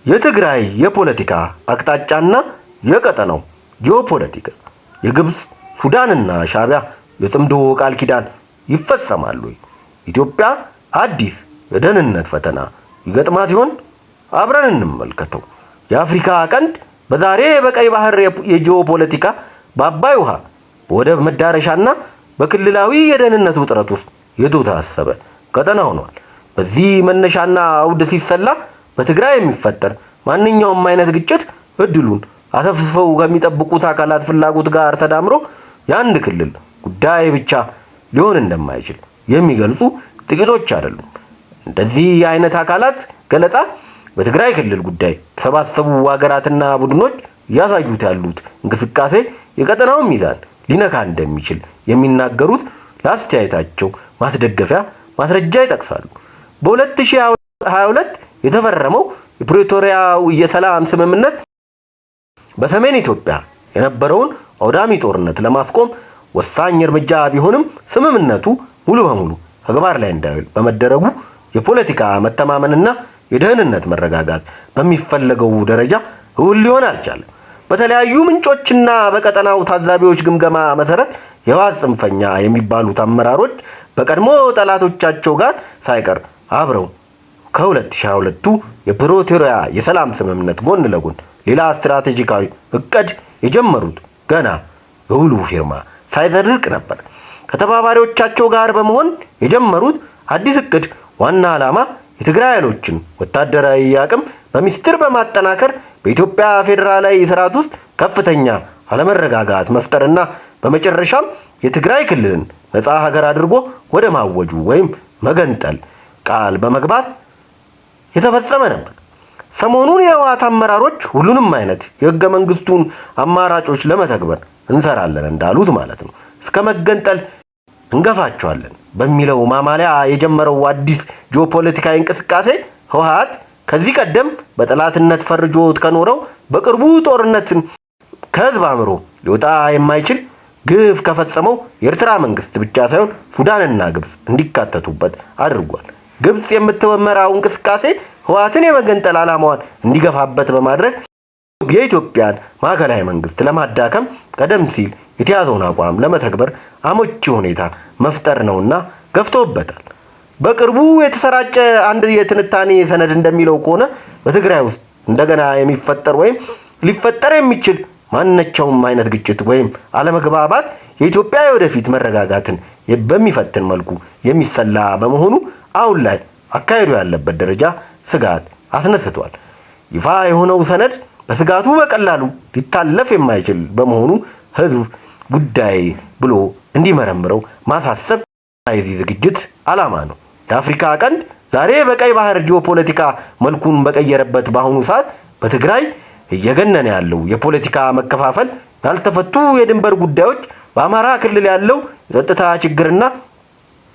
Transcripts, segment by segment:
የትግራይ የፖለቲካ አቅጣጫና የቀጠናው ጂኦፖለቲካ የግብጽ ሱዳንና ሻዕቢያ የጽምዶ ቃል ኪዳን ይፈጸማሉ። ኢትዮጵያ አዲስ የደህንነት ፈተና ይገጥማት ይሆን? አብረን እንመልከተው። የአፍሪካ ቀንድ በዛሬ በቀይ ባህር የጂኦፖለቲካ በአባይ ውሃ በወደብ መዳረሻና በክልላዊ የደህንነት ውጥረት ውስጥ የተወሳሰበ ቀጠና ሆኗል። በዚህ መነሻና አውድ ሲሰላ በትግራይ የሚፈጠር ማንኛውም አይነት ግጭት እድሉን አሰፍስፈው ከሚጠብቁት አካላት ፍላጎት ጋር ተዳምሮ የአንድ ክልል ጉዳይ ብቻ ሊሆን እንደማይችል የሚገልጹ ጥቂቶች አይደሉም። እንደዚህ አይነት አካላት ገለጻ በትግራይ ክልል ጉዳይ ተሰባሰቡ ሀገራትና ቡድኖች እያሳዩት ያሉት እንቅስቃሴ የቀጠናውን ሚዛን ሊነካ እንደሚችል የሚናገሩት ለአስተያየታቸው ማስደገፊያ ማስረጃ ይጠቅሳሉ። በ2022 የተፈረመው የፕሪቶሪያው የሰላም ስምምነት በሰሜን ኢትዮጵያ የነበረውን አውዳሚ ጦርነት ለማስቆም ወሳኝ እርምጃ ቢሆንም ስምምነቱ ሙሉ በሙሉ ተግባር ላይ እንዳይውል በመደረጉ የፖለቲካ መተማመንና የደህንነት መረጋጋት በሚፈለገው ደረጃ እውን ሊሆን አልቻለም። በተለያዩ ምንጮችና በቀጠናው ታዛቢዎች ግምገማ መሰረት የህወሓት ጽንፈኛ የሚባሉት አመራሮች በቀድሞ ጠላቶቻቸው ጋር ሳይቀር አብረው ከ2022ቱ የፕሪቶሪያ የሰላም ስምምነት ጎን ለጎን ሌላ ስትራቴጂካዊ እቅድ የጀመሩት ገና የውሉ ፊርማ ሳይደርቅ ነበር። ከተባባሪዎቻቸው ጋር በመሆን የጀመሩት አዲስ እቅድ ዋና ዓላማ የትግራይ ኃይሎችን ወታደራዊ አቅም በሚስጥር በማጠናከር በኢትዮጵያ ፌዴራላዊ ስርዓት ውስጥ ከፍተኛ አለመረጋጋት መፍጠርና በመጨረሻም የትግራይ ክልልን ነፃ ሀገር አድርጎ ወደ ማወጁ ወይም መገንጠል ቃል በመግባት የተፈጸመ ነበር። ሰሞኑን የህወሓት አመራሮች ሁሉንም አይነት የህገ መንግስቱን አማራጮች ለመተግበር እንሰራለን እንዳሉት ማለት ነው እስከ መገንጠል እንገፋቸዋለን በሚለው ማማለያ የጀመረው አዲስ ጂኦፖለቲካዊ እንቅስቃሴ ህወሓት ከዚህ ቀደም በጠላትነት ፈርጆት ከኖረው በቅርቡ ጦርነትን ከህዝብ አምሮ ሊወጣ የማይችል ግፍ ከፈጸመው የኤርትራ መንግስት ብቻ ሳይሆን ሱዳንና ግብጽ እንዲካተቱበት አድርጓል። ግብጽ የምትመራው እንቅስቃሴ ህወሓትን የመገንጠል ዓላማዋን እንዲገፋበት በማድረግ የኢትዮጵያን ማዕከላዊ መንግስት ለማዳከም ቀደም ሲል የተያዘውን አቋም ለመተግበር አመቺ ሁኔታ መፍጠር ነውና ገፍቶበታል። በቅርቡ የተሰራጨ አንድ የትንታኔ ሰነድ እንደሚለው ከሆነ በትግራይ ውስጥ እንደገና የሚፈጠር ወይም ሊፈጠር የሚችል ማንኛውም አይነት ግጭት ወይም አለመግባባት የኢትዮጵያ የወደፊት መረጋጋትን በሚፈትን መልኩ የሚሰላ በመሆኑ አሁን ላይ አካሄዱ ያለበት ደረጃ ስጋት አስነስቷል። ይፋ የሆነው ሰነድ በስጋቱ በቀላሉ ሊታለፍ የማይችል በመሆኑ ህዝብ ጉዳይ ብሎ እንዲመረምረው ማሳሰብ የዚህ ዝግጅት ዓላማ ነው። የአፍሪካ ቀንድ ዛሬ በቀይ ባህር ጂኦፖለቲካ መልኩን በቀየረበት በአሁኑ ሰዓት በትግራይ እየገነነ ያለው የፖለቲካ መከፋፈል፣ ያልተፈቱ የድንበር ጉዳዮች፣ በአማራ ክልል ያለው የጸጥታ ችግርና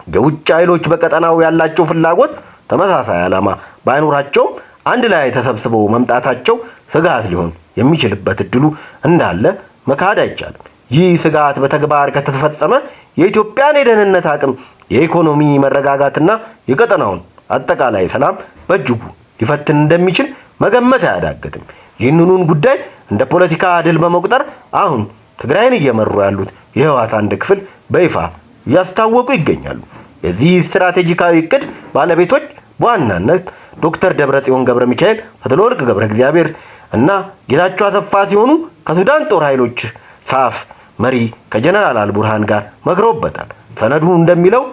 የውጭ ኃይሎች በቀጠናው ያላቸው ፍላጎት ተመሳሳይ ዓላማ ባይኖራቸውም አንድ ላይ ተሰብስበው መምጣታቸው ስጋት ሊሆን የሚችልበት እድሉ እንዳለ መካድ አይቻልም። ይህ ስጋት በተግባር ከተፈጸመ የኢትዮጵያን የደህንነት አቅም፣ የኢኮኖሚ መረጋጋትና የቀጠናውን አጠቃላይ ሰላም በእጅጉ ሊፈትን እንደሚችል መገመት አያዳግትም። ይህንኑን ጉዳይ እንደ ፖለቲካ ድል በመቁጠር አሁን ትግራይን እየመሩ ያሉት የህወሓት አንድ ክፍል በይፋ እያስታወቁ ይገኛሉ። የዚህ ስትራቴጂካዊ እቅድ ባለቤቶች በዋናነት ዶክተር ደብረጽዮን ገብረ ሚካኤል፣ ፈትለወርቅ ገብረ እግዚአብሔር እና ጌታቸው አሰፋ ሲሆኑ ከሱዳን ጦር ኃይሎች ሳፍ መሪ ከጀነራል አልቡርሃን ጋር መክረውበታል። ሰነዱ እንደሚለው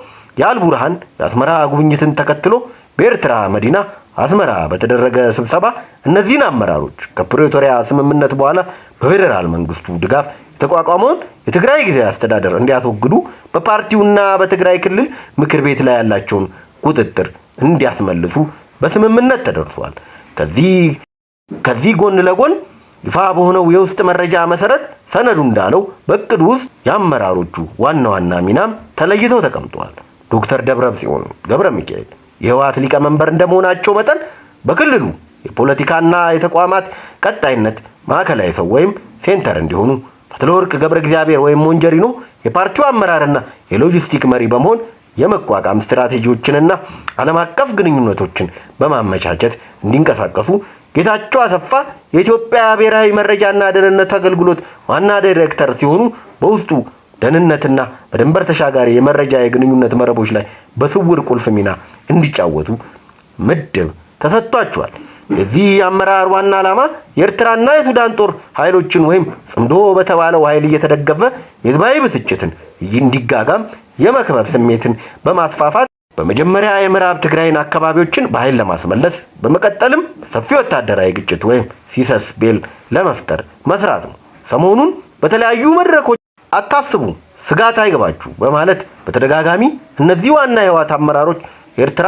የአልቡርሃን የአስመራ ጉብኝትን ተከትሎ በኤርትራ መዲና አስመራ በተደረገ ስብሰባ እነዚህን አመራሮች ከፕሪቶሪያ ስምምነት በኋላ በፌዴራል መንግስቱ ድጋፍ የተቋቋመውን የትግራይ ጊዜያዊ አስተዳደር እንዲያስወግዱ በፓርቲውና በትግራይ ክልል ምክር ቤት ላይ ያላቸውን ቁጥጥር እንዲያስመልሱ በስምምነት ተደርሷል። ከዚህ ጎን ለጎን ይፋ በሆነው የውስጥ መረጃ መሰረት ሰነዱ እንዳለው በእቅዱ ውስጥ የአመራሮቹ ዋና ዋና ሚናም ተለይተው ተቀምጠዋል። ዶክተር ደብረጽዮን ገብረ ሚካኤል የህወሓት ሊቀመንበር እንደመሆናቸው መጠን በክልሉ የፖለቲካና የተቋማት ቀጣይነት ማዕከላዊ ሰው ወይም ሴንተር እንዲሆኑ፣ ፈትለወርቅ ገብረ እግዚአብሔር ወይም ሞንጀሪኖ የፓርቲው አመራርና የሎጂስቲክ መሪ በመሆን የመቋቋም ስትራቴጂዎችንና ዓለም አቀፍ ግንኙነቶችን በማመቻቸት እንዲንቀሳቀሱ ጌታቸው አሰፋ የኢትዮጵያ ብሔራዊ መረጃና ደህንነት አገልግሎት ዋና ዳይሬክተር ሲሆኑ በውስጡ ደህንነትና በድንበር ተሻጋሪ የመረጃ የግንኙነት መረቦች ላይ በስውር ቁልፍ ሚና እንዲጫወቱ ምድብ ተሰጥቷቸዋል። የዚህ አመራር ዋና ዓላማ የኤርትራና የሱዳን ጦር ኃይሎችን ወይም ጽምዶ በተባለው ኃይል እየተደገፈ የህዝባዊ ብስጭትን እንዲጋጋም የመክበብ ስሜትን በማስፋፋት በመጀመሪያ የምዕራብ ትግራይን አካባቢዎችን በኃይል ለማስመለስ በመቀጠልም ሰፊ ወታደራዊ ግጭት ወይም ሲሰስ ቤል ለመፍጠር መስራት ነው። ሰሞኑን በተለያዩ መድረኮች አታስቡ፣ ስጋት አይገባችሁ በማለት በተደጋጋሚ እነዚህ ዋና የህወሓት አመራሮች ኤርትራ፣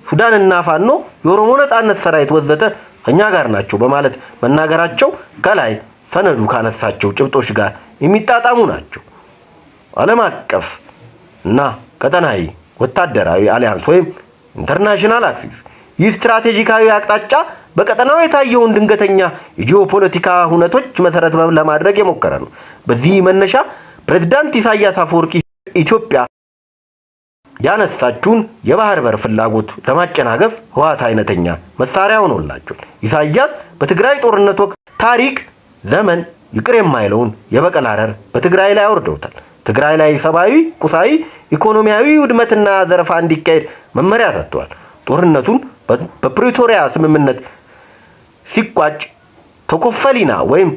ሱዳንና ፋኖ፣ የኦሮሞ ነጻነት ሰራዊት ወዘተ ከኛ ጋር ናቸው በማለት መናገራቸው ከላይ ሰነዱ ካነሳቸው ጭብጦች ጋር የሚጣጣሙ ናቸው። ዓለም አቀፍ እና ቀጠናዊ ወታደራዊ አሊያንስ ወይም ኢንተርናሽናል አክሲስ ይህ ስትራቴጂካዊ አቅጣጫ በቀጠናው የታየውን ድንገተኛ የጂኦፖለቲካ ሁነቶች መሰረት ለማድረግ የሞከረ ነው። በዚህ መነሻ ፕሬዝዳንት ኢሳያስ አፈወርቂ ኢትዮጵያ ያነሳችውን የባህር በር ፍላጎት ለማጨናገፍ ህወሓት አይነተኛ መሳሪያ ሆኖላቸው ኢሳያስ በትግራይ ጦርነት ወቅት ታሪክ ዘመን ይቅር የማይለውን የበቀል አረር በትግራይ ላይ አውርደውታል። ትግራይ ላይ ሰብአዊ፣ ቁሳዊ፣ ኢኮኖሚያዊ ውድመትና ዘረፋ እንዲካሄድ መመሪያ ሰጥተዋል። ጦርነቱን በፕሪቶሪያ ስምምነት ሲቋጭ ተኮፈሊና ወይም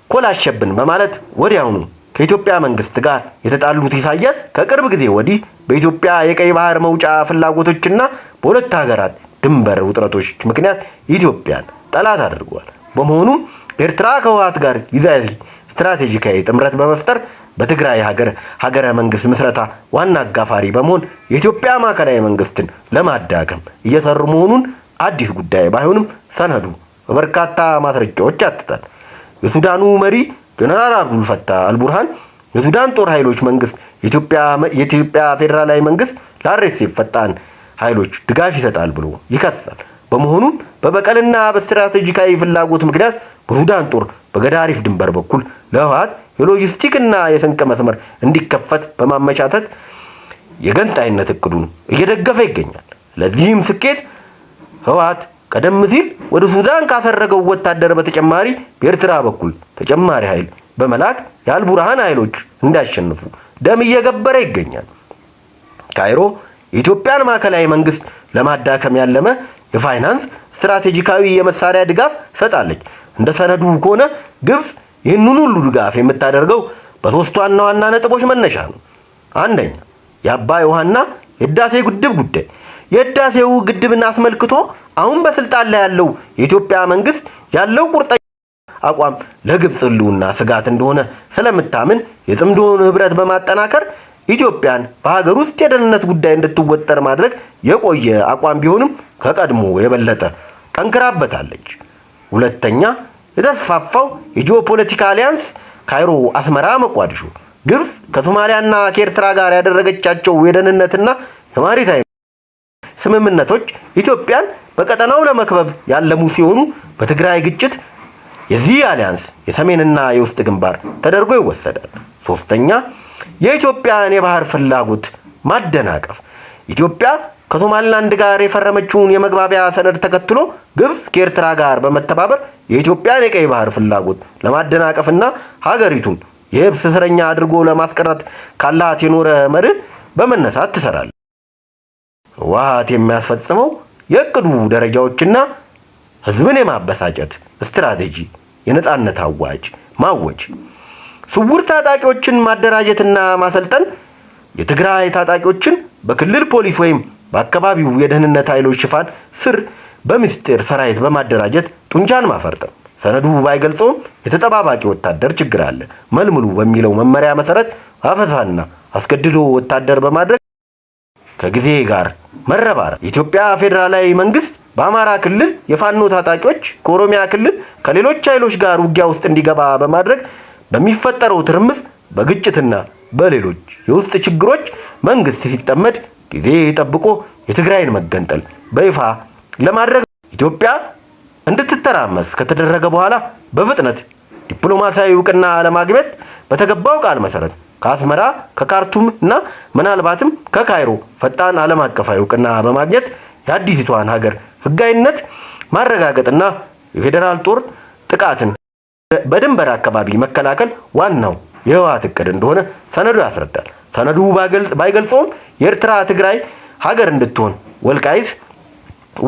ተኮላሸብን በማለት ወዲያውኑ ከኢትዮጵያ መንግስት ጋር የተጣሉት ኢሳያስ ከቅርብ ጊዜ ወዲህ በኢትዮጵያ የቀይ ባህር መውጫ ፍላጎቶችና በሁለት ሀገራት ድንበር ውጥረቶች ምክንያት ኢትዮጵያን ጠላት አድርጓል። በመሆኑም ኤርትራ ከህወሓት ጋር ጊዜያዊ ስትራቴጂካዊ ጥምረት በመፍጠር በትግራይ ሀገረ መንግስት ምስረታ ዋና አጋፋሪ በመሆን የኢትዮጵያ ማዕከላዊ መንግስትን ለማዳከም እየሰሩ መሆኑን አዲስ ጉዳይ ባይሆንም ሰነዱ በበርካታ ማስረጃዎች ያትታል። የሱዳኑ መሪ ጀነራል አብዱል ፈታህ አልቡርሃን የሱዳን ጦር ኃይሎች መንግስት የኢትዮጵያ ፌዴራላዊ መንግስት ለአርኤስኤፍ ፈጣን ኃይሎች ድጋፍ ይሰጣል ብሎ ይከሳል። በመሆኑም በበቀልና በስትራቴጂካዊ ፍላጎት ምክንያት በሱዳን ጦር በገዳሪፍ ድንበር በኩል ለህወሓት የሎጂስቲክና የስንቅ መስመር እንዲከፈት በማመቻቸት የገንጣይነት እቅዱን እየደገፈ ይገኛል። ለዚህም ስኬት ህወሓት ቀደም ሲል ወደ ሱዳን ካፈረገው ወታደር በተጨማሪ በኤርትራ በኩል ተጨማሪ ኃይል በመላክ የአልቡርሃን ኃይሎች እንዲያሸንፉ ደም እየገበረ ይገኛል። ካይሮ የኢትዮጵያን ማዕከላዊ መንግስት ለማዳከም ያለመ የፋይናንስ ስትራቴጂካዊ የመሳሪያ ድጋፍ ሰጣለች። እንደ ሰነዱ ከሆነ ግብጽ ይህንን ሁሉ ድጋፍ የምታደርገው በሶስት ዋና ዋና ነጥቦች መነሻ ነው። አንደኛ፣ የአባይ ውሃና የህዳሴ ግድብ ጉዳይ። የህዳሴው ግድብን አስመልክቶ አሁን በስልጣን ላይ ያለው የኢትዮጵያ መንግስት ያለው ቁርጠኛ አቋም ለግብጽ ህልውና ስጋት እንደሆነ ስለምታምን የጽምዶን ህብረት በማጠናከር ኢትዮጵያን በሀገር ውስጥ የደህንነት ጉዳይ እንድትወጠር ማድረግ የቆየ አቋም ቢሆንም ከቀድሞ የበለጠ ጠንክራበታለች። ሁለተኛ፣ የተስፋፋው የጂኦፖለቲካ አሊያንስ ካይሮ፣ አስመራ፣ መቋዲሾ። ግብጽ ከሶማሊያና ከኤርትራ ጋር ያደረገቻቸው የደህንነትና የማሪታይም ስምምነቶች ኢትዮጵያን በቀጠናው ለመክበብ ያለሙ ሲሆኑ በትግራይ ግጭት የዚህ አሊያንስ የሰሜንና የውስጥ ግንባር ተደርጎ ይወሰዳል። ሶስተኛ፣ የኢትዮጵያን የባህር ፍላጎት ማደናቀፍ። ኢትዮጵያ ከሶማሊላንድ ጋር የፈረመችውን የመግባቢያ ሰነድ ተከትሎ ግብጽ ከኤርትራ ጋር በመተባበር የኢትዮጵያን የቀይ ባህር ፍላጎት ለማደናቀፍና ሀገሪቱን የየብስ እስረኛ አድርጎ ለማስቀረት ካላት የኖረ መርህ በመነሳት ትሰራለች። ህወሓት የሚያስፈጽመው የእቅዱ ደረጃዎችና ህዝብን የማበሳጨት ስትራቴጂ የነጻነት አዋጅ ማወጅ፣ ስውር ታጣቂዎችን ማደራጀትና ማሰልጠን፣ የትግራይ ታጣቂዎችን በክልል ፖሊስ ወይም በአካባቢው የደህንነት ኃይሎች ሽፋን ስር በምስጢር ሰራዊት በማደራጀት ጡንቻን ማፈርጠም። ሰነዱ ባይገልጸውም የተጠባባቂ ወታደር ችግር አለ። መልምሉ በሚለው መመሪያ መሰረት አፈሳና አስገድዶ ወታደር በማድረግ ከጊዜ ጋር መረባረብ። የኢትዮጵያ ፌዴራላዊ መንግስት በአማራ ክልል የፋኖ ታጣቂዎች ከኦሮሚያ ክልል ከሌሎች ኃይሎች ጋር ውጊያ ውስጥ እንዲገባ በማድረግ በሚፈጠረው ትርምስ፣ በግጭትና በሌሎች የውስጥ ችግሮች መንግስት ሲጠመድ ጊዜ ጠብቆ የትግራይን መገንጠል በይፋ ለማድረግ ኢትዮጵያ እንድትተራመስ ከተደረገ በኋላ በፍጥነት ዲፕሎማሲያዊ እውቅና ለማግኘት በተገባው ቃል መሰረት ከአስመራ፣ ከካርቱም እና ምናልባትም ከካይሮ ፈጣን ዓለም አቀፋዊ እውቅና በማግኘት የአዲሲቷን ሀገር ህጋዊነት ማረጋገጥና የፌዴራል ጦር ጥቃትን በድንበር አካባቢ መከላከል ዋናው የህወሓት እቅድ እንደሆነ ሰነዱ ያስረዳል። ሰነዱ ባይገልጸውም የኤርትራ ትግራይ ሀገር እንድትሆን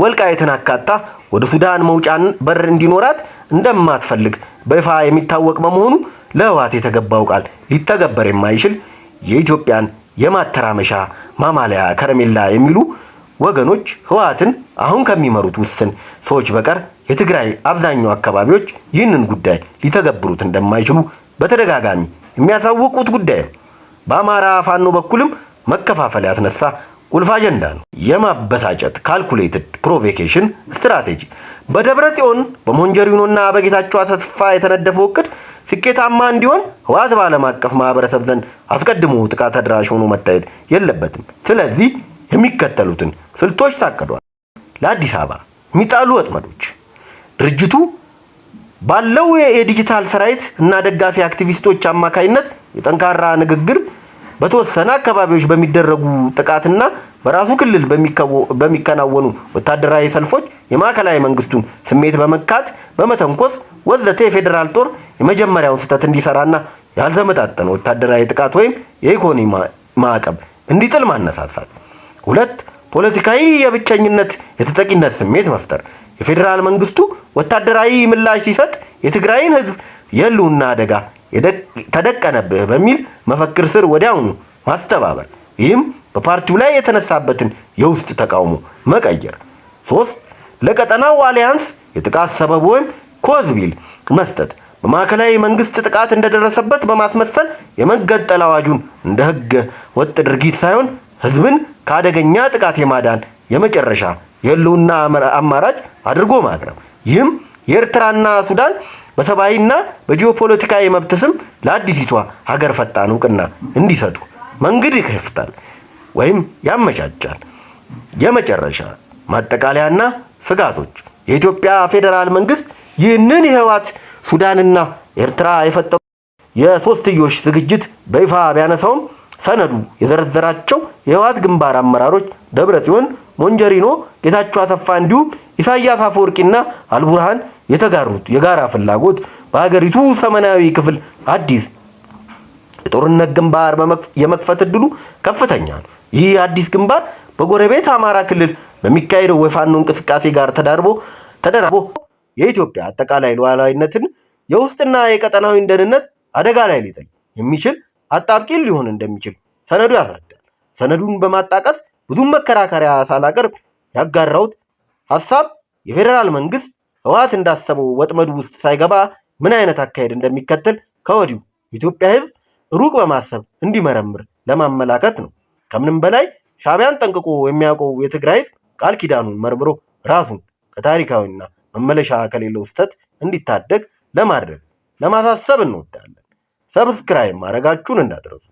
ወልቃይትን አካታ ወደ ሱዳን መውጫን በር እንዲኖራት እንደማትፈልግ በይፋ የሚታወቅ በመሆኑ ለህወሓት የተገባው ቃል ሊተገበር የማይችል የኢትዮጵያን የማተራመሻ ማማለያ ከረሜላ የሚሉ ወገኖች ህወሓትን አሁን ከሚመሩት ውስን ሰዎች በቀር የትግራይ አብዛኛው አካባቢዎች ይህንን ጉዳይ ሊተገብሩት እንደማይችሉ በተደጋጋሚ የሚያሳውቁት ጉዳይ ነው። በአማራ ፋኖ በኩልም መከፋፈል ያስነሳ ቁልፍ አጀንዳ ነው። የማበሳጨት ካልኩሌትድ ፕሮቮኬሽን ስትራቴጂ በደብረ ጽዮን በሞንጀሪኖና በጌታቸው አሰፋ የተነደፈው እቅድ ስኬታማ እንዲሆን ህወሓት በዓለም አቀፍ ማህበረሰብ ዘንድ አስቀድሞ ጥቃት አድራሽ ሆኖ መታየት የለበትም። ስለዚህ የሚከተሉትን ስልቶች ታቅዷል። ለአዲስ አበባ የሚጣሉ ወጥመዶች ድርጅቱ ባለው የዲጂታል ሰራዊት እና ደጋፊ አክቲቪስቶች አማካይነት የጠንካራ ንግግር በተወሰነ አካባቢዎች በሚደረጉ ጥቃትና በራሱ ክልል በሚከናወኑ ወታደራዊ ሰልፎች የማዕከላዊ መንግስቱን ስሜት በመካት በመተንኮስ ወዘተ የፌዴራል ጦር የመጀመሪያውን ስህተት እንዲሰራና ያልተመጣጠነ ወታደራዊ ጥቃት ወይም የኢኮኖሚ ማዕቀብ እንዲጥል ማነሳሳት። 2 ፖለቲካዊ የብቸኝነት የተጠቂነት ስሜት መፍጠር። የፌዴራል መንግስቱ ወታደራዊ ምላሽ ሲሰጥ የትግራይን ህዝብ የህልውና አደጋ ተደቀነብህ በሚል መፈክር ስር ወዲያውኑ ማስተባበር። ይህም በፓርቲው ላይ የተነሳበትን የውስጥ ተቃውሞ መቀየር። 3 ለቀጠናው አሊያንስ የጥቃት ሰበብ ወይም ኮዝቢል መስጠት። በማዕከላዊ መንግስት ጥቃት እንደደረሰበት በማስመሰል የመገንጠል አዋጁን እንደ ህገ ወጥ ድርጊት ሳይሆን ህዝብን ከአደገኛ ጥቃት የማዳን የመጨረሻ የህልውና አማራጭ አድርጎ ማቅረብ። ይህም የኤርትራና ሱዳን በሰብአዊና በጂኦፖለቲካዊ መብት ስም ለአዲሲቷ ሀገር ፈጣን እውቅና እንዲሰጡ መንገድ ይከፍታል ወይም ያመቻቻል። የመጨረሻ ማጠቃለያና ስጋቶች። የኢትዮጵያ ፌዴራል መንግስት ይህንን የህወሓት ሱዳንና ኤርትራ የፈጠሩ የሶስትዮሽ ዝግጅት በይፋ ቢያነሳውም ሰነዱ የዘረዘራቸው የህወሓት ግንባር አመራሮች ደብረጽዮን፣ ሞንጀሪኖ፣ ጌታቸው አሰፋ እንዲሁም ኢሳያስ አፈወርቂና አልቡርሃን የተጋሩት የጋራ ፍላጎት በሀገሪቱ ሰሜናዊ ክፍል አዲስ የጦርነት ግንባር የመክፈት እድሉ ከፍተኛ ነው። ይህ አዲስ ግንባር በጎረቤት አማራ ክልል በሚካሄደው የፋኖ እንቅስቃሴ ጋር ተደራርቦ የኢትዮጵያ አጠቃላይ ሉዓላዊነትን የውስጥና የቀጠናዊ ደህንነት አደጋ ላይ ሊጥል የሚችል አጣብቂኝ ሊሆን እንደሚችል ሰነዱ ያስረዳል። ሰነዱን በማጣቀስ ብዙም መከራከሪያ ሳላቀርብ ያጋራሁት ሐሳብ የፌዴራል መንግስት ህወሓት እንዳሰበው ወጥመዱ ውስጥ ሳይገባ ምን አይነት አካሄድ እንደሚከተል ከወዲሁ የኢትዮጵያ ህዝብ ሩቅ በማሰብ እንዲመረምር ለማመላከት ነው። ከምንም በላይ ሻዕቢያን ጠንቅቆ የሚያውቀው የትግራይ ቃል ኪዳኑን መርምሮ ራሱን ከታሪካዊና መመለሻ ከሌለው ስህተት እንዲታደግ ለማድረግ ለማሳሰብ እንወዳለን። ሰብስክራይብ ማድረጋችሁን እንዳትረሱ።